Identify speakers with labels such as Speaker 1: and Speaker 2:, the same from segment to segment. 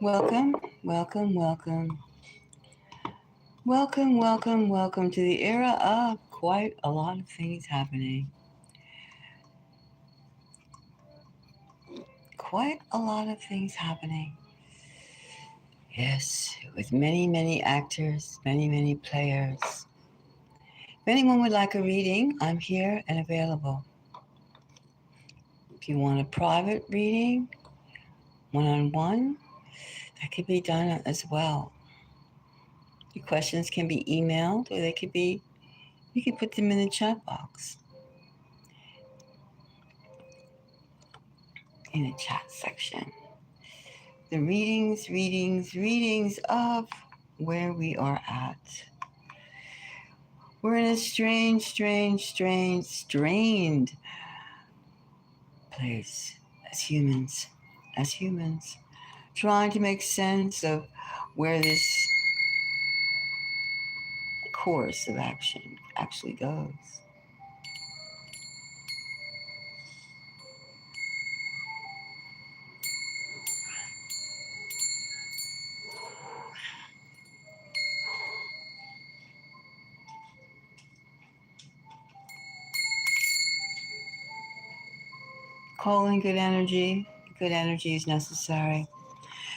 Speaker 1: Welcome, welcome, welcome. Welcome, welcome, welcome to the era of quite a lot of things happening. Quite a lot of things happening. Yes, with many, many actors, many, many players. If anyone would like a reading, I'm here and available. If you want a private reading, one-on-one, that could be done as well. Your questions can be emailed or you can put them in the chat box, in the chat section. The readings of where we are at. We're in a strained place as humans, trying to make sense of where this course of action actually goes. Calling good energy is necessary.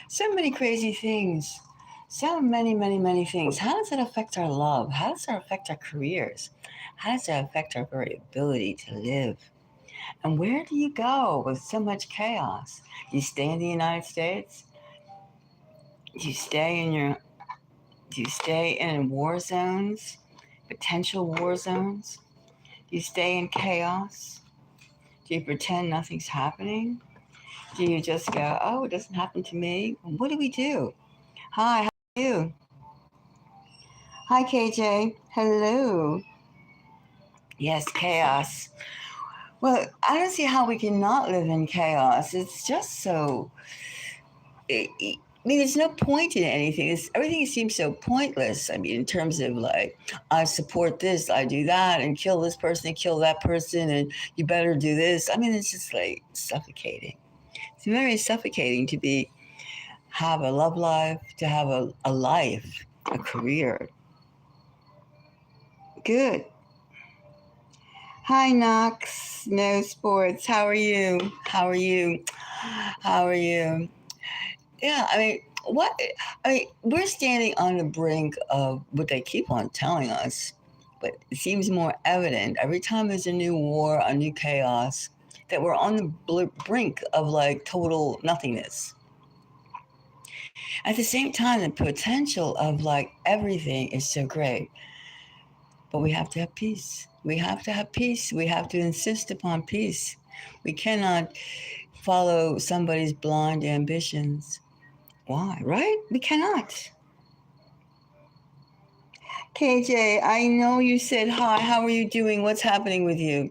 Speaker 1: So many crazy things. So many things. How does that affect our love? How does that affect our careers? How does that affect our very ability to live? And where do you go with so much chaos? Do you stay in the United States? Do you stay in your do you stay in war zones? Potential war zones? Do you stay in chaos? Do you pretend nothing's happening? Do you just go, oh, it doesn't happen to me? What do we do? Hi, how are you? Hi, KJ. Hello. Yes, chaos. Well, I don't see how we cannot live in chaos. It's just so. I mean, there's no point in anything. Everything seems so pointless. I mean, in terms of like, I support this, I do that, and kill this person, and kill that person, and you better do this. I mean, it's just like suffocating. It's very suffocating to have a love life, to have a life, a career. Good. Hi, Knox. No sports. How are you? How are you? How are you? Yeah, I mean, what? I mean, we're standing on the brink of what they keep on telling us, but it seems more evident every time there's a new war, a new chaos, that we're on the brink of like total nothingness. At the same time, the potential of like everything is so great, but we have to have peace. We have to have peace. We have to insist upon peace. We cannot follow somebody's blind ambitions. Why, right? We cannot. KJ, I know you said hi. How are you doing? What's happening with you?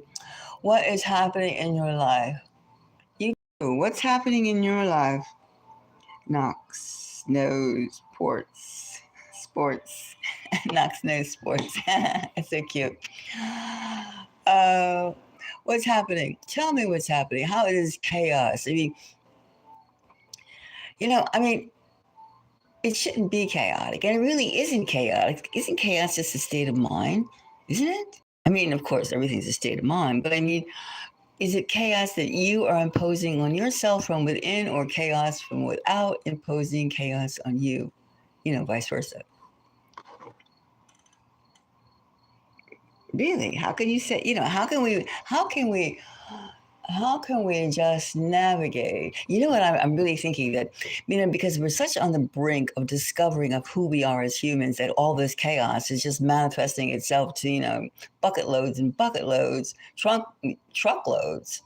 Speaker 1: What is happening in your life? You do. What's happening in your life? Knox knows sports. Knox knows sports. It's so cute. Uh, what's happening? Tell me what's happening. How it is chaos? I mean, I mean, it shouldn't be chaotic, and it really isn't chaotic. Isn't chaos just a state of mind? Isn't it? I mean, of course, everything's a state of mind, but I mean, is it chaos that you are imposing on yourself from within, or chaos from without imposing chaos on you? Vice versa. Really? How can you say, how can we just navigate? You know what I'm really thinking that, because we're such on the brink of discovering of who we are as humans, that all this chaos is just manifesting itself to, bucket loads and bucket loads, truckloads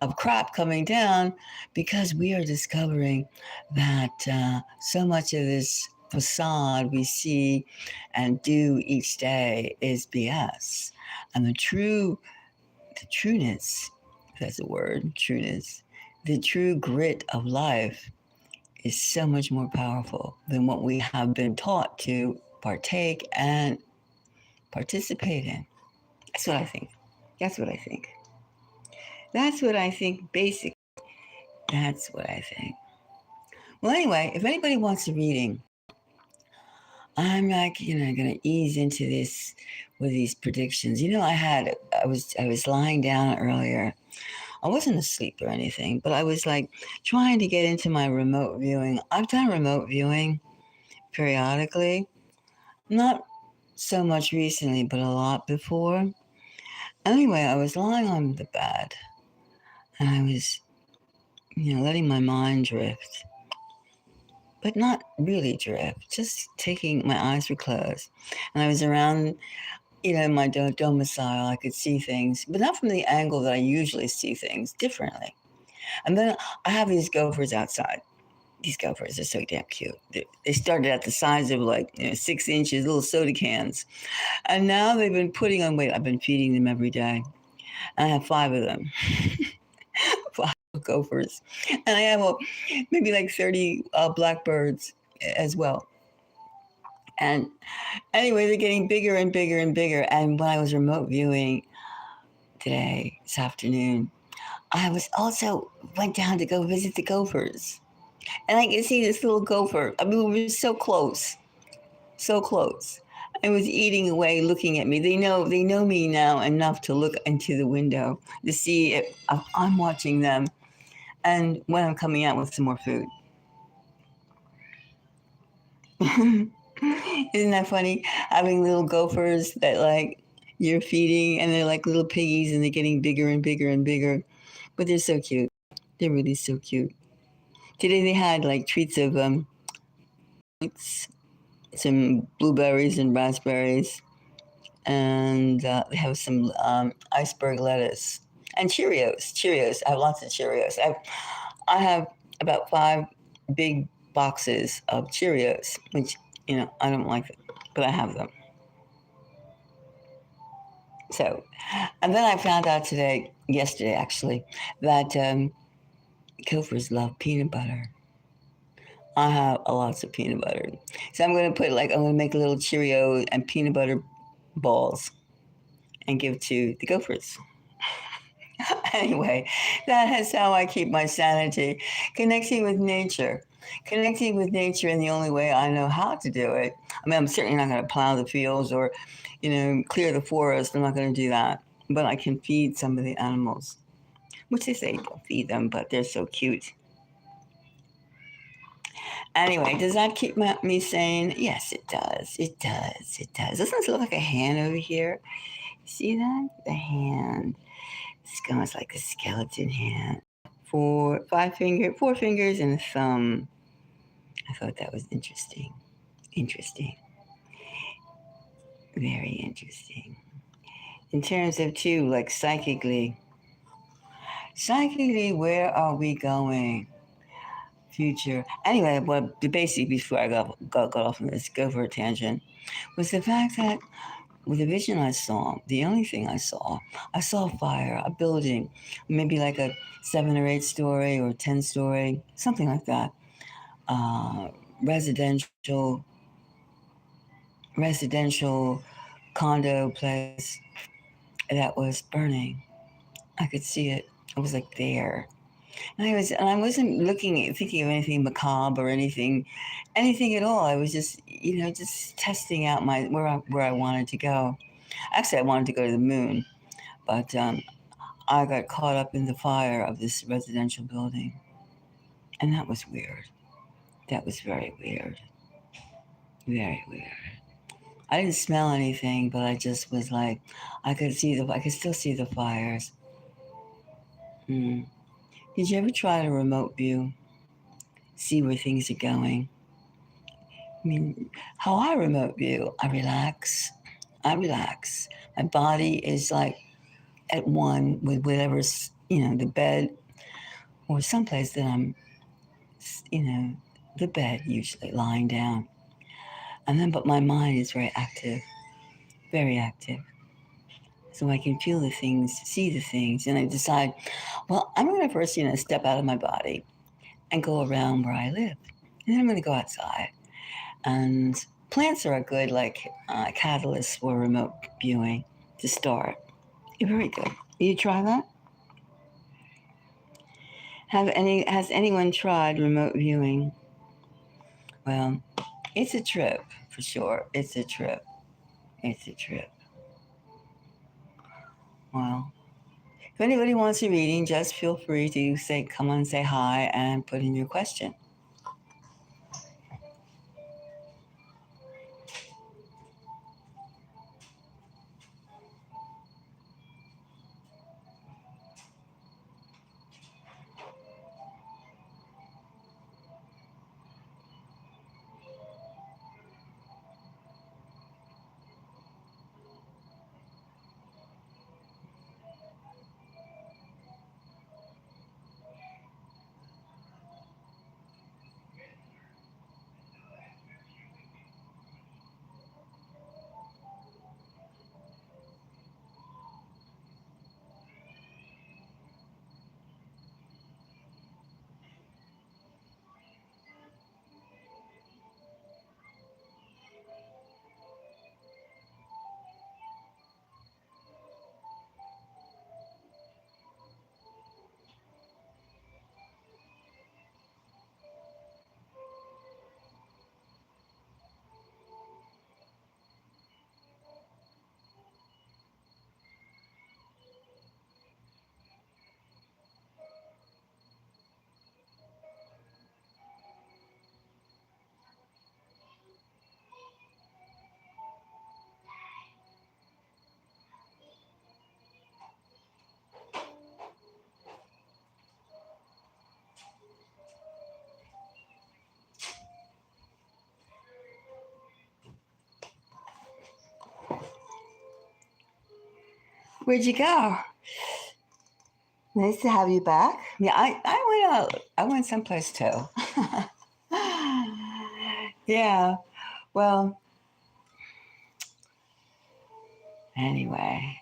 Speaker 1: of crap coming down, because we are discovering that so much of this facade we see and do each day is BS. And the trueness, if that's a word, trueness, the true grit of life is so much more powerful than what we have been taught to partake and participate in. That's what I think. That's what I think. That's what I think, basically. That's what I think. Well, anyway, if anybody wants a reading, I'm like, gonna ease into this with these predictions. I was lying down earlier. I wasn't asleep or anything, but I was like trying to get into my remote viewing. I've done remote viewing periodically, not so much recently, but a lot before. Anyway, I was lying on the bed and I was, letting my mind drift, but not really drift, just taking my eyes were closed. And I was around, my domicile. I could see things, but not from the angle that I usually see things, differently. And then I have these gophers outside. These gophers are so damn cute. They started at the size of like 6 inches, little soda cans. And now they've been putting on weight. I've been feeding them every day. And I have 5 of them. 5 gophers. And I have maybe like 30 blackbirds as well. And anyway, they're getting bigger and bigger and bigger. And when I was remote viewing today, this afternoon, I was also went down to go visit the gophers. And I could see this little gopher. I mean, we were so close, so close. I was eating away, looking at me. They know me now enough to look into the window to see if I'm watching them and when I'm coming out with some more food. Isn't that funny? Having little gophers that like you're feeding and they're like little piggies and they're getting bigger and bigger and bigger. But they're so cute. They're really so cute. Today they had like treats of some blueberries and raspberries, and they have some iceberg lettuce and Cheerios. Cheerios. I have lots of Cheerios. I have about 5 big boxes of Cheerios, which I don't like them, but I have them. So, and then I found out yesterday actually, that gophers love peanut butter. I have lots of peanut butter. So I'm going to make a little Cheerio and peanut butter balls and give to the gophers. Anyway, that is how I keep my sanity. Connecting with nature. Connecting with nature in the only way I know how to do it. I mean, I'm certainly not going to plow the fields or, clear the forest. I'm not going to do that. But I can feed some of the animals, which they say don't feed them, but they're so cute. Anyway, does that keep me sane? Yes, it does. It does. It does. Doesn't it look like a hand over here? See that? The hand. It's almost like a skeleton hand. 4 fingers and a thumb. I thought that was interesting. Interesting. Very interesting. In terms of too, like psychically, where are we going? Future. Anyway, what the basic before I got off on this go for a tangent was the fact that with the vision I saw, the only thing I saw fire, a building, maybe like a 7 or 8 story or 10 story, something like that, residential condo place that was burning. I could see it. I was like there. And I wasn't thinking of anything macabre or anything at all. I was just, just testing out where I wanted to go. Actually, I wanted to go to the moon, but I got caught up in the fire of this residential building, and that was weird. That was very weird. Very weird. I didn't smell anything, but I just was like, I could still see the fires. Hmm. Did you ever try to remote view, see where things are going? I mean, how I remote view, I relax. I relax. My body is like at one with whatever's, the bed or someplace that I'm, you know, the bed usually lying down. And then, but my mind is very active, very active. So I can feel the things, see the things, and I decide, well, I'm going to first, step out of my body and go around where I live. And then I'm going to go outside. And plants are a good, like, catalyst for remote viewing to start. You're very good. You try that? Has anyone tried remote viewing? Well, it's a trip for sure. It's a trip. It's a trip. Well, if anybody wants a reading, just feel free to say, come on, say hi, and put in your question. Where'd you go? Nice to have you back. Yeah, I went out. I went someplace too. Yeah. Well, anyway,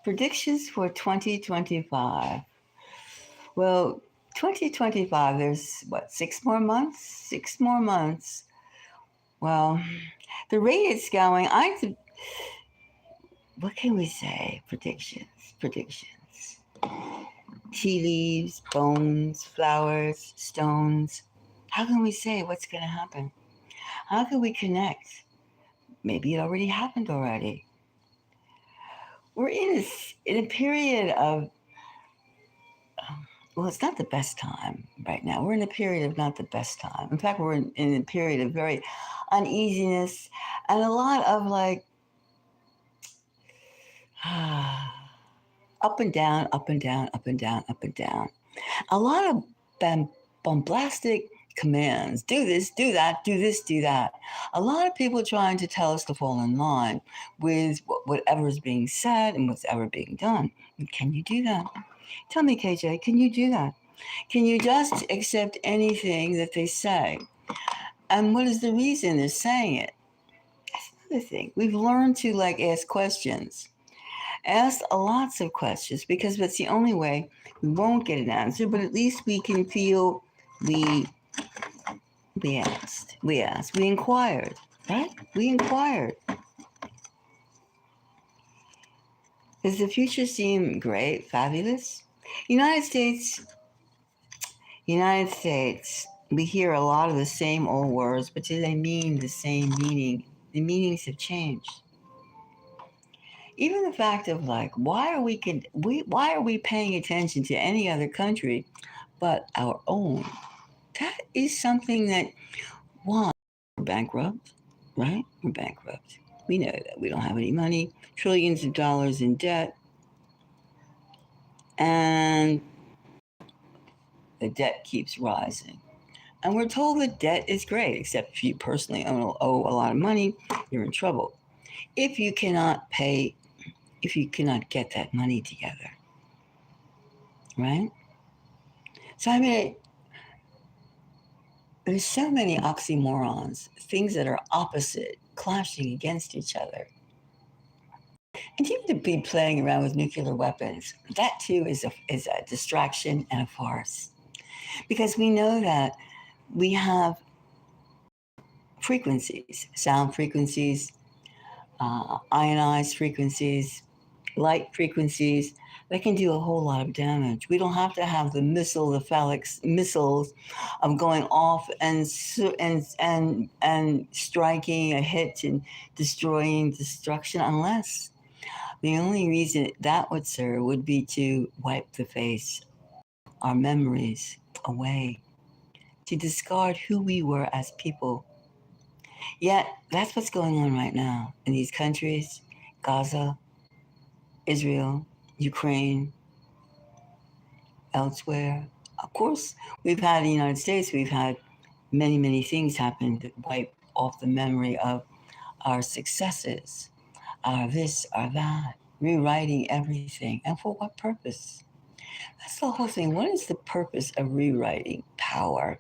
Speaker 1: predictions for 2025. Well, 2025, there's what, 6 more months? 6 more months. Well, the rate it's going, what can we say? Predictions, predictions. Tea leaves, bones, flowers, stones. How can we say what's going to happen? How can we connect? Maybe it already happened already. We're in a period of, well, it's not the best time right now. We're in a period of not the best time. In fact, we're in a period of very uneasiness and a lot of like, up and down, up and down, up and down, up and down. A lot of bombastic commands: do this, do that, do this, do that. A lot of people trying to tell us to fall in line with whatever is being said and what's ever being done. Can you do that? Tell me, KJ, can you do that? Can you just accept anything that they say? And what is the reason they're saying it? That's another thing. We've learned to like ask questions. Ask lots of questions because that's the only way we won't get an answer, but at least we can feel we we inquired, right? We inquired. Does the future seem great, fabulous? United States, United States. We hear a lot of the same old words, but do they mean the same meaning? The meanings have changed. Even the fact of like, why are we paying attention to any other country but our own? That is something that, one, we're bankrupt, right? We're bankrupt. We know that we don't have any money, trillions of dollars in debt, and the debt keeps rising. And we're told that debt is great, except if you personally owe a lot of money, you're in trouble. If you cannot pay, if you cannot get that money together, right? So, I mean, there's so many oxymorons, things that are opposite, clashing against each other. And even to be playing around with nuclear weapons, that too is a distraction and a farce. Because we know that we have frequencies, sound frequencies, ionized frequencies, light frequencies that can do a whole lot of damage. We don't have to have the phallic missiles of going off and striking a hit and destroying destruction, unless the only reason that would serve would be to wipe the face, our memories away, to discard who we were as people. Yet that's what's going on right now in these countries: Gaza, Israel, Ukraine, elsewhere. Of course, we've had in the United States, we've had many, many things happen that wipe off the memory of our successes, our this, our that, rewriting everything. And for what purpose? That's the whole thing. What is the purpose of rewriting? Power.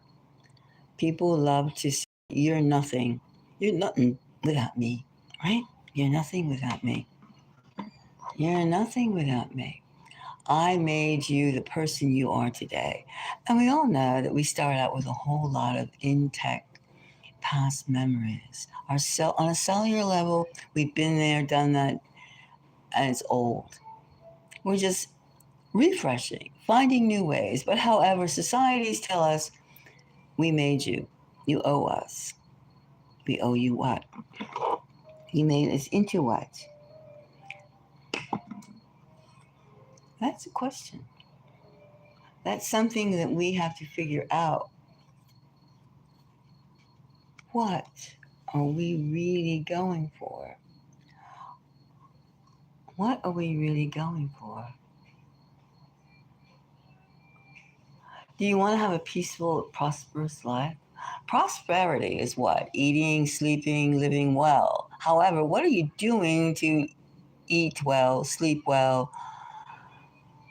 Speaker 1: People love to say, you're nothing. You're nothing without me, right? You're nothing without me. You're nothing without me. I made you the person you are today. And we all know that we start out with a whole lot of intact past memories. On a cellular level, we've been there, done that, and it's old. We're just refreshing, finding new ways. But however, societies tell us, we made you. You owe us. We owe you what? You made us into what? That's a question. That's something that we have to figure out. What are we really going for? What are we really going for? Do you want to have a peaceful, prosperous life? Prosperity is what? Eating, sleeping, living well. However, what are you doing to eat well, sleep well,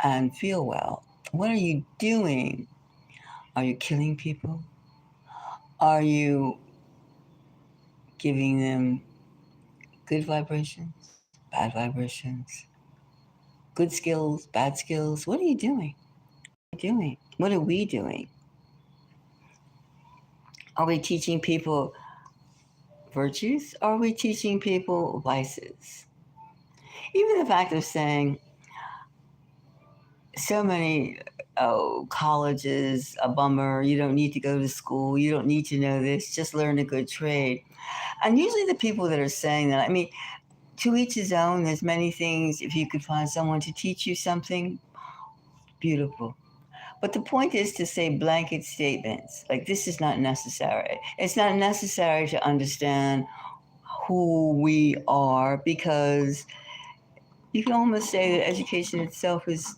Speaker 1: and feel well? What are you doing? Are you killing people? Are you giving them good vibrations, bad vibrations, good skills, bad skills? What are you doing? Doing? What are we doing? Are we teaching people virtues? Or are we teaching people vices? Even the fact of saying so many colleges, a bummer, you don't need to go to school, you don't need to know this, just learn a good trade. And usually the people that are saying that, I mean, to each his own, there's many things. If you could find someone to teach you something, beautiful. But the point is to say blanket statements like this is not necessary. It's not necessary to understand who we are, because you can almost say that education itself is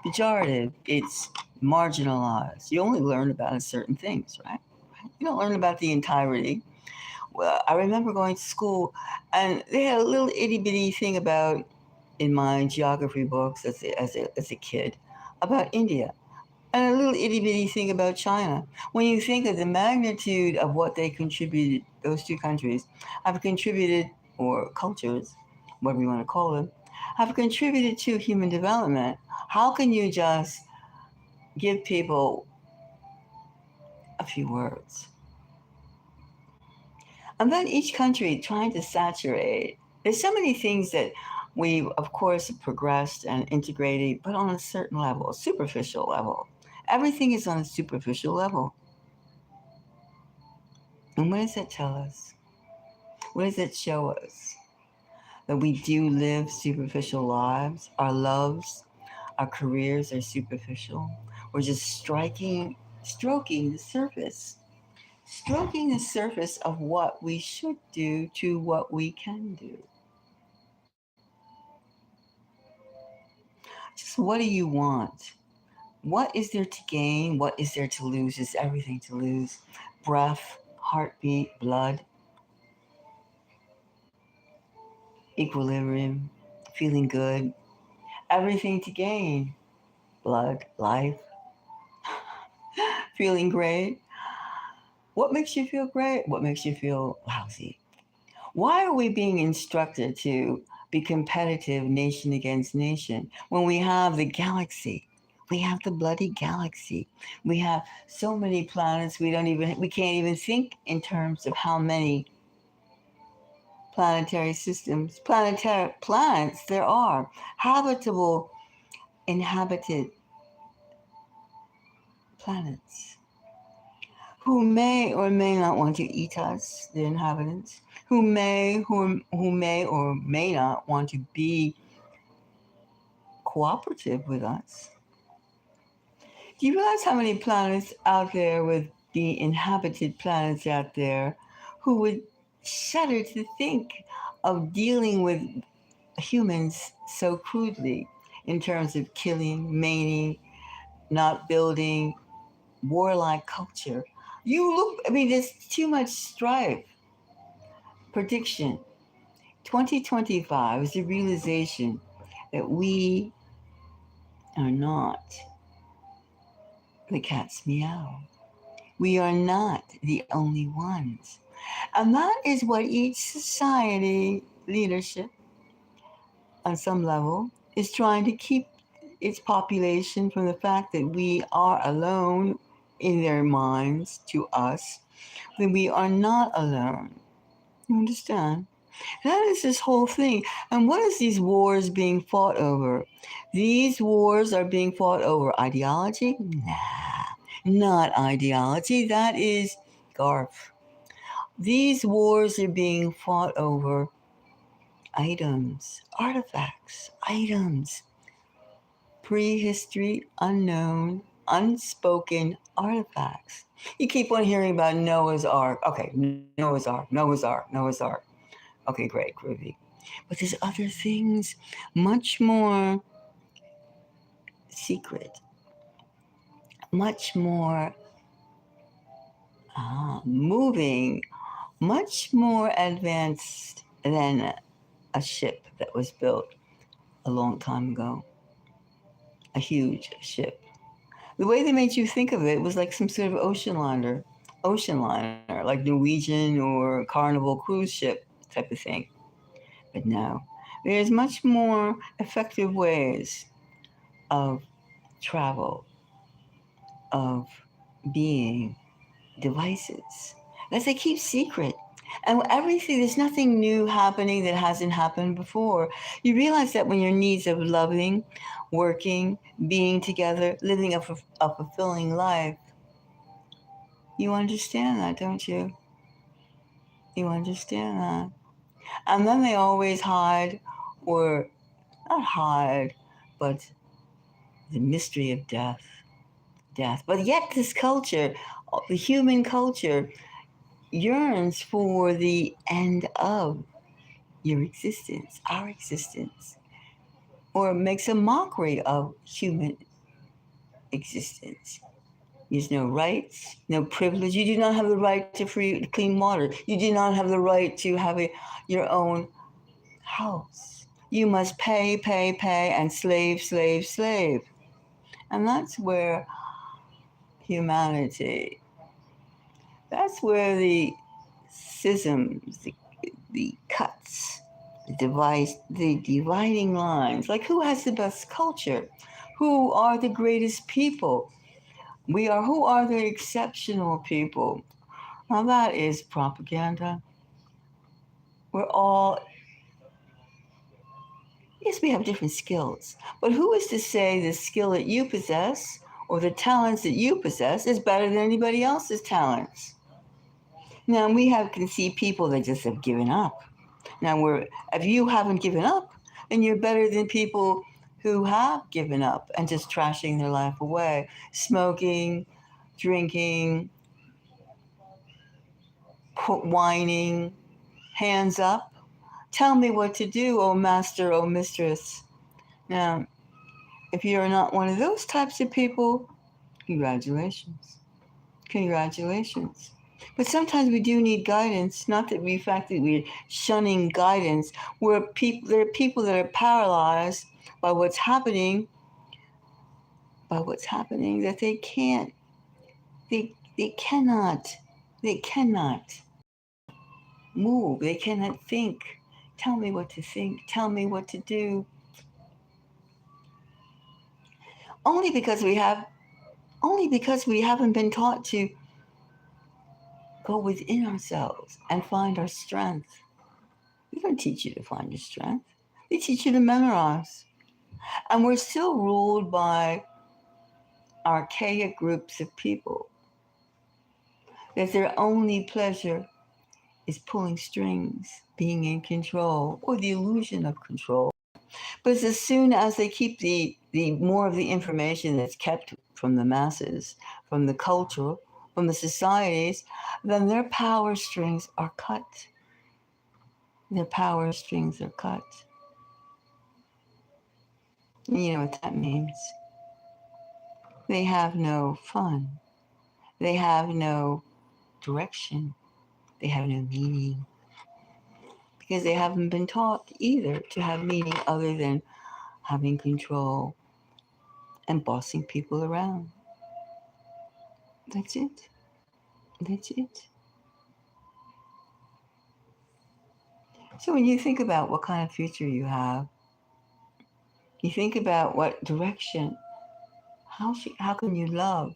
Speaker 1: pejorative. It's marginalized. You only learn about certain things, right? You don't learn about the entirety. Well, I remember going to school, and they had a little itty bitty thing about in my geography books as a kid about India, and a little itty bitty thing about China. When you think of the magnitude of what they contributed, those two countries have contributed, or cultures, whatever you want to call them, have contributed to human development, how can you just give people a few words? And then each country trying to saturate. There's so many things that we, of course, progressed and integrated, but on a certain level, a superficial level. Everything is on a superficial level. And what does that tell us? What does it show us? That we do live superficial lives. Our loves, our careers are superficial. We're just stroking the surface. Stroking the surface of what we should do to what we can do. Just what do you want? What is there to gain? What is there to lose? Is everything to lose? Breath, heartbeat, blood, equilibrium, feeling good, everything to gain. Blood, life, feeling great. What makes you feel great? What makes you feel lousy? Why are we being instructed to be competitive nation against nation when we have the galaxy? We have the bloody galaxy. We have so many planets we can't even think in terms of how many planetary systems, planetary planets, there are habitable, inhabited planets who may or may not want to eat us, the inhabitants, who may or may not want to be cooperative with us. Do you realize how many planets out there with the inhabited planets out there who would shudder to think of dealing with humans so crudely in terms of killing, maiming, not building, warlike culture? You look, I mean, there's too much strife. Prediction 2025 is the realization that we are not the cat's meow. We are not the only ones. And that is what each society leadership, on some level, is trying to keep its population from the fact that we are alone in their minds to us, that we are not alone. You understand? That is this whole thing. And what is these wars being fought over? These wars are being fought over ideology? Nah, not ideology. That is Garf. These wars are being fought over items, artifacts, items, prehistory, unknown, unspoken artifacts. You keep on hearing about Noah's Ark. Okay, Noah's Ark, Noah's Ark, Noah's Ark. Okay, great, groovy. But there's other things much more secret, much more moving, much more advanced than a ship that was built a long time ago, a huge ship. The way they made you think of it was like some sort of ocean liner, like Norwegian or Carnival cruise ship type of thing. But no, there's much more effective ways of travel, of being, devices that they keep secret. And everything, there's nothing new happening that hasn't happened before. You realize that when your needs of loving, working, being together, living a fulfilling life, you understand that, don't you? You understand that. And then they always hide, or not hide, but the mystery of death. But yet, this culture, the human culture, yearns for the end of your existence, our existence, or makes a mockery of human existence. There's no rights, no privilege. You do not have the right to free clean water. You do not have the right to have your own house. You must pay, and slave. And that's where humanity, that's where the schisms, the cuts, the dividing lines. Like, who has the best culture? Who are the greatest people? Who are the exceptional people? Now that is propaganda. We're all, yes, we have different skills, but who is to say the skill that you possess or the talents that you possess is better than anybody else's talents? Now can see people that just have given up. If you haven't given up, then you're better than people who have given up and just trashing their life away, smoking, drinking, whining, hands up. Tell me what to do, oh master, oh mistress. Now, if you're not one of those types of people, congratulations. Congratulations. But sometimes we do need guidance. Not that the fact that we're shunning guidance. There are people that are paralyzed by what's happening, that they can't, they cannot move. They cannot think. Tell me what to think. Tell me what to do. Only because we haven't been taught to go within ourselves and find our strength. They don't teach you to find your strength. They teach you to memorize. And we're still ruled by archaic groups of people that their only pleasure is pulling strings, being in control, or the illusion of control. But it's as soon as they keep the more of the information that's kept from the masses, from the culture, from the societies, then their power strings are cut. Their power strings are cut. And you know what that means? They have no fun. They have no direction. They have no meaning. Because they haven't been taught either to have meaning other than having control and bossing people around. That's it. That's it. So when you think about what kind of future you have, you think about what direction, how can you love?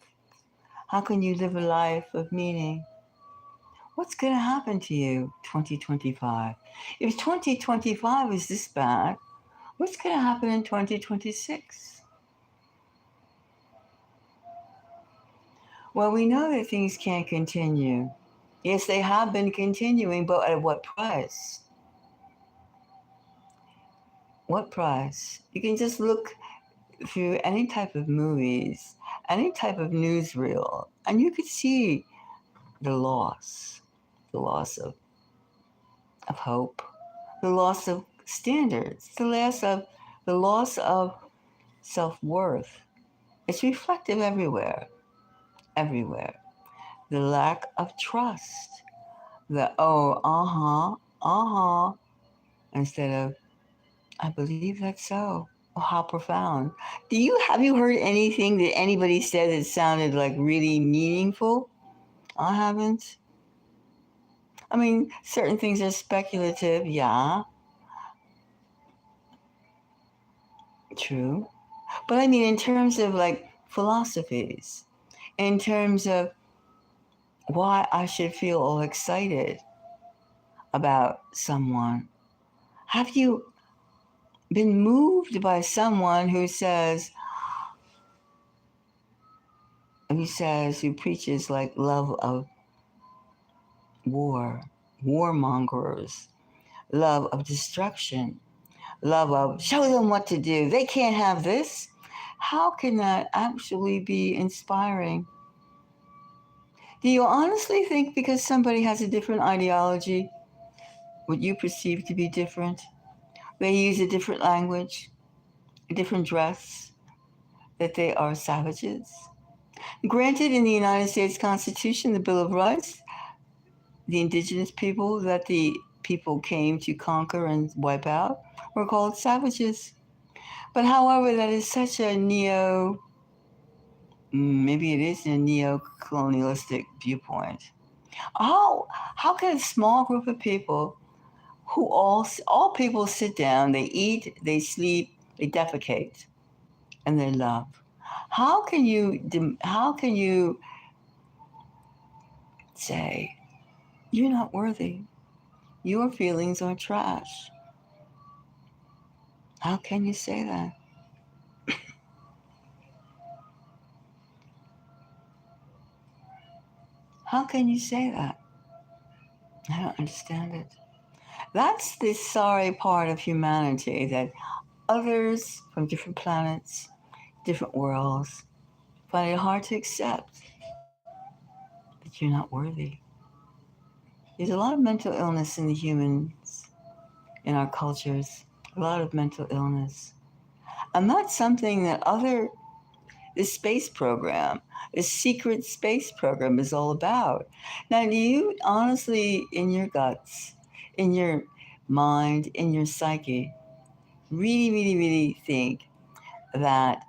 Speaker 1: How can you live a life of meaning? What's going to happen to you 2025? If 2025 is this bad, what's going to happen in 2026? Well, we know that things can't continue. Yes, they have been continuing, but at what price? What price? You can just look through any type of movies, any type of newsreel, and you could see the loss of hope, the loss of standards, the loss of self-worth. It's reflective everywhere, everywhere. The lack of trust, the oh, instead of I believe that's so. Oh, how profound. Have you heard anything that anybody said that sounded like really meaningful? I haven't. I mean, certain things are speculative, yeah, true. But I mean, in terms of like philosophies, in terms of why I should feel all excited about someone, have you been moved by someone who preaches like love of war, warmongers, love of destruction, love of show them what to do. They can't have this. How can that actually be inspiring? Do you honestly think because somebody has a different ideology, what you perceive to be different, they use a different language, a different dress, that they are savages? Granted, in the United States Constitution, the Bill of Rights, the indigenous people that the people came to conquer and wipe out were called savages. But however, that is such a maybe it is a neo-colonialistic viewpoint. How can a small group of people who all people sit down, they eat, they sleep, they defecate, and they love? How can you say you're not worthy? Your feelings are trash. How can you say that? How can you say that? I don't understand it. That's the sorry part of humanity that others from different planets, different worlds, find it hard to accept that you're not worthy. There's a lot of mental illness in the humans, in our cultures, a lot of mental illness. And that's something that this space program, this secret space program is all about. Now, do you honestly, in your guts, in your mind, in your psyche, really, really, really think that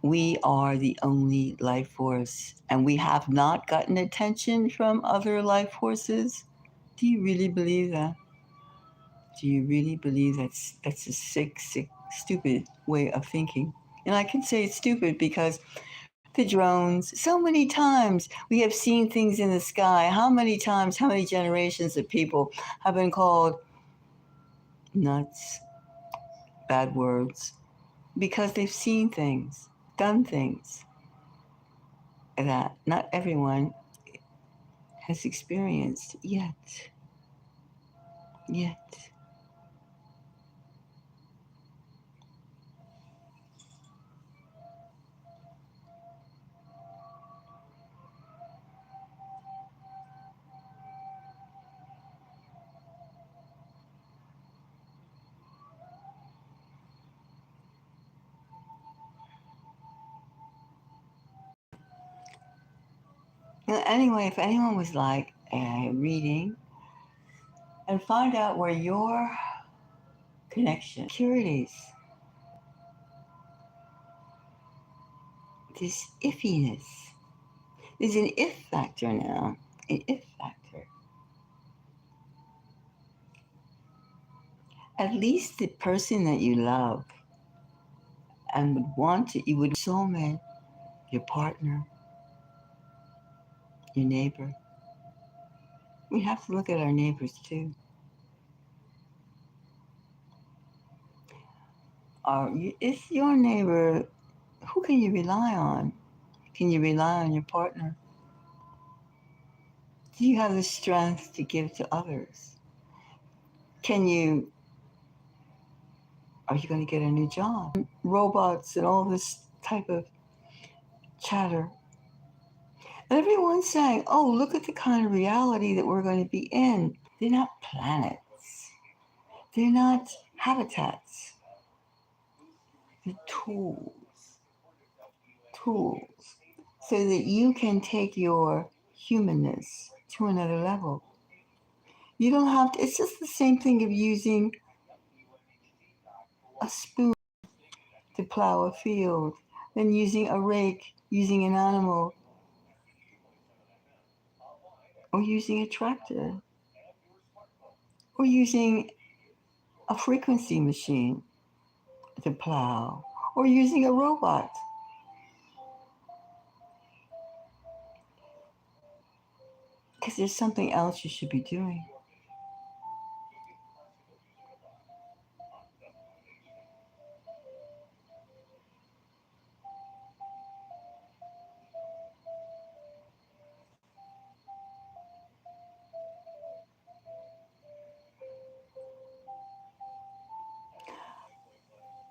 Speaker 1: we are the only life force and we have not gotten attention from other life forces? Do you really believe that? Do you really believe that's a sick, stupid way of thinking? And I can say it's stupid because the drones, so many times we have seen things in the sky. How many times, how many generations of people have been called nuts, bad words, because they've seen things, done things that not everyone has experienced yet. Yet. Anyway, if anyone was like reading and find out where your connection, securities, this iffiness, there's an if factor now, an if factor. At least the person that you love and would want to, you would soulmate, your partner, your neighbor. We have to look at our neighbors too. Is your neighbor, who can you rely on? Can you rely on your partner? Do you have the strength to give to others? Can you, are you going to get a new job? Robots and all this type of chatter. And everyone's saying, oh, look at the kind of reality that we're going to be in. They're not planets, they're not habitats, they're tools. Tools. So that you can take your humanness to another level. You don't have to, it's just the same thing of using a spoon to plow a field, then using a rake, using an animal, or using a tractor, or using a frequency machine to plow, or using a robot. Because there's something else you should be doing.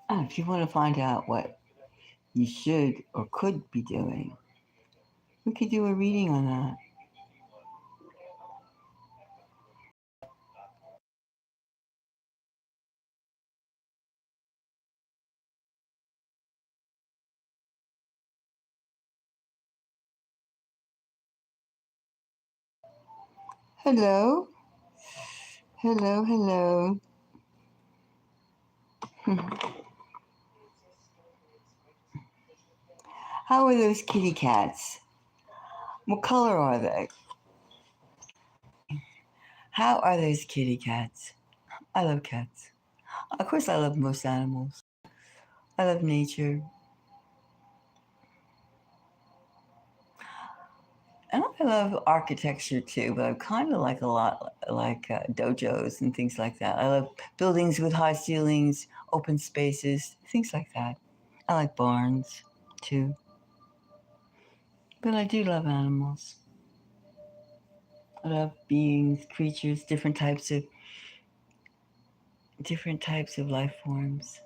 Speaker 1: And if you want to find out what you should or could be doing, we could do a reading on that. Hello, hello, hello. How are those kitty cats? What color are they? How are those kitty cats? I love cats. Of course, I love most animals. I love nature. And I love architecture too, but I kind of like a lot like dojos and things like that. I love buildings with high ceilings, open spaces, things like that. I like barns too. But I do love animals. I love beings, creatures, different types of life forms.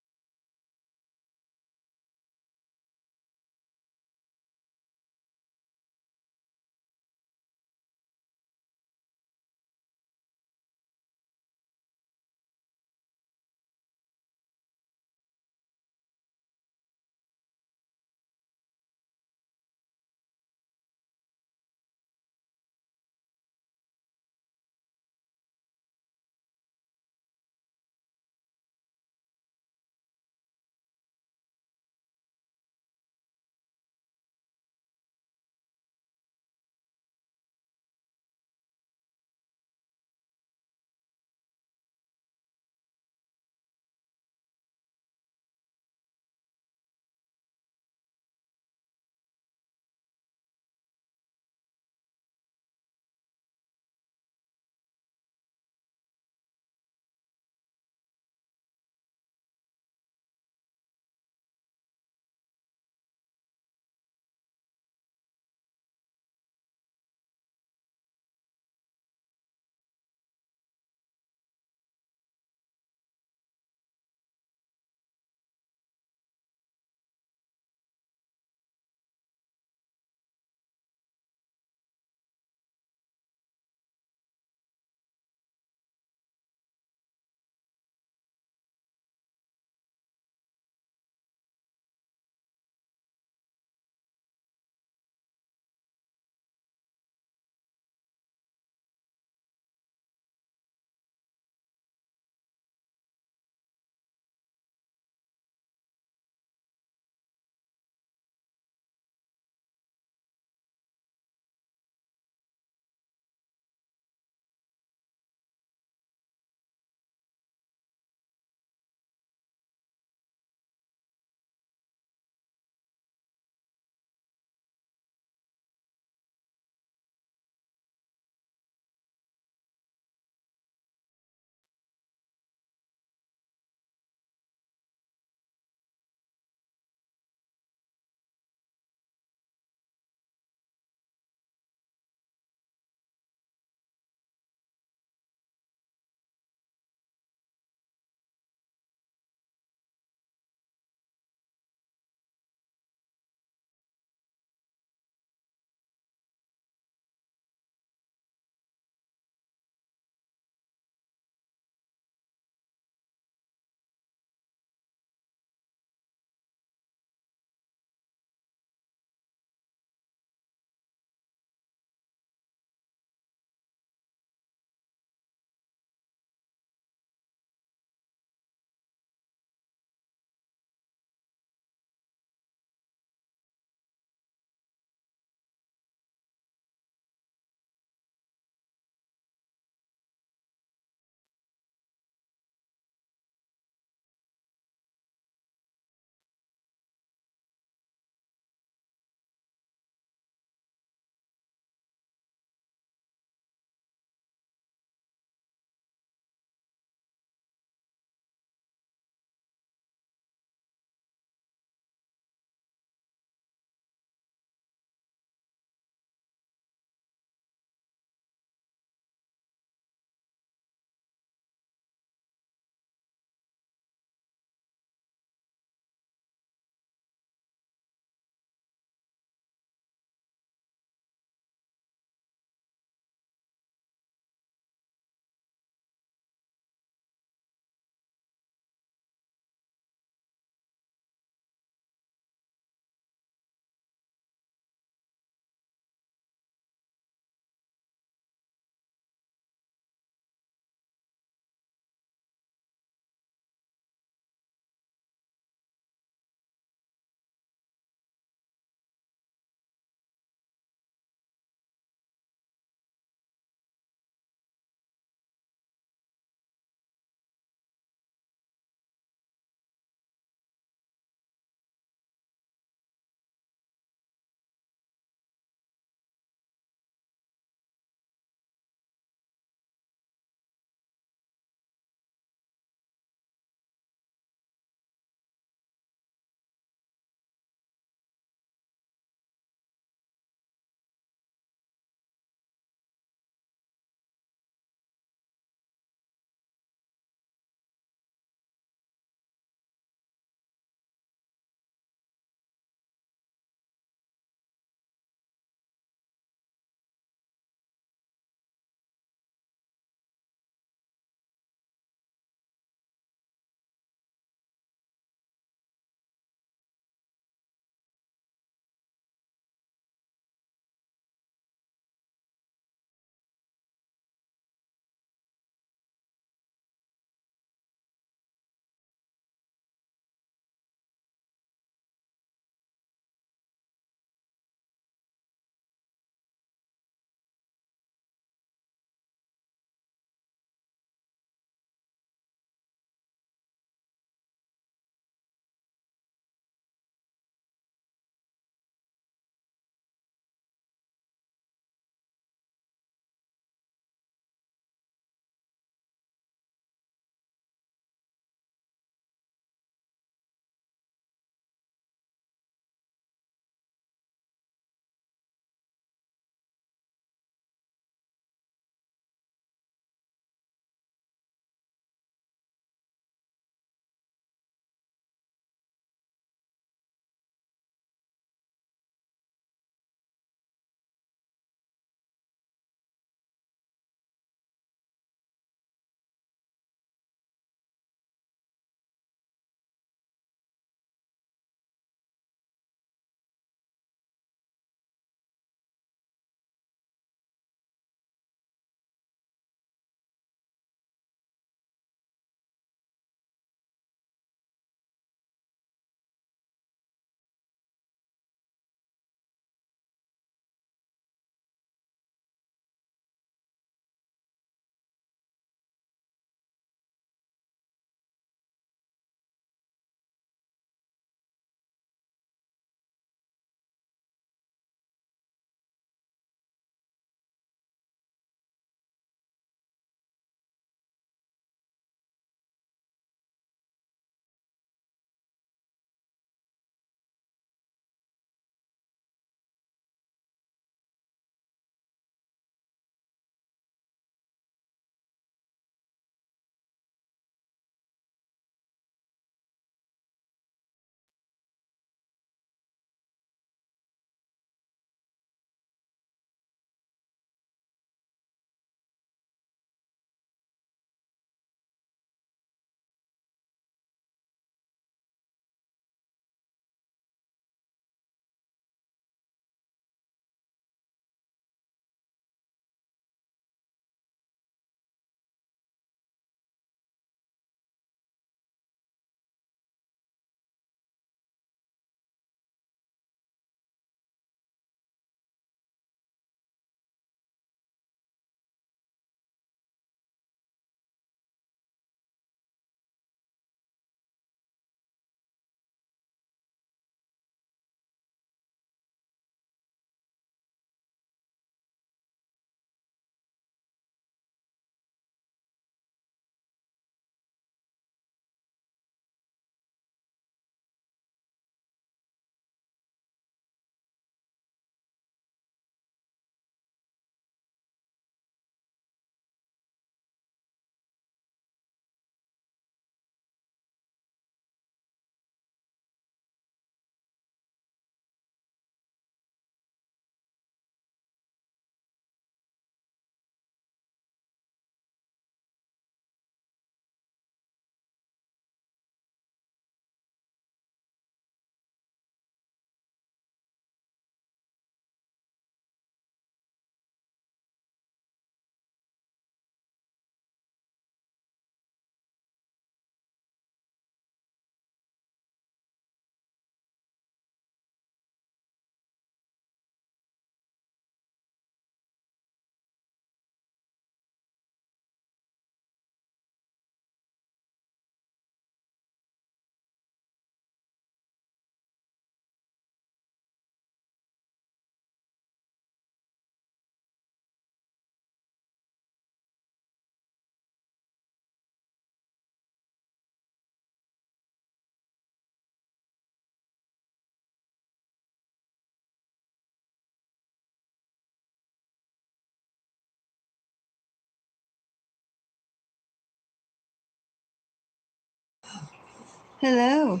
Speaker 1: Hello.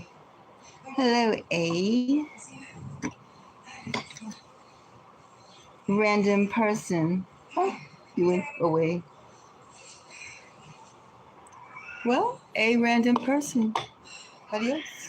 Speaker 1: Hello, A. Random person. Oh, you went away. Well, a random person. Adios.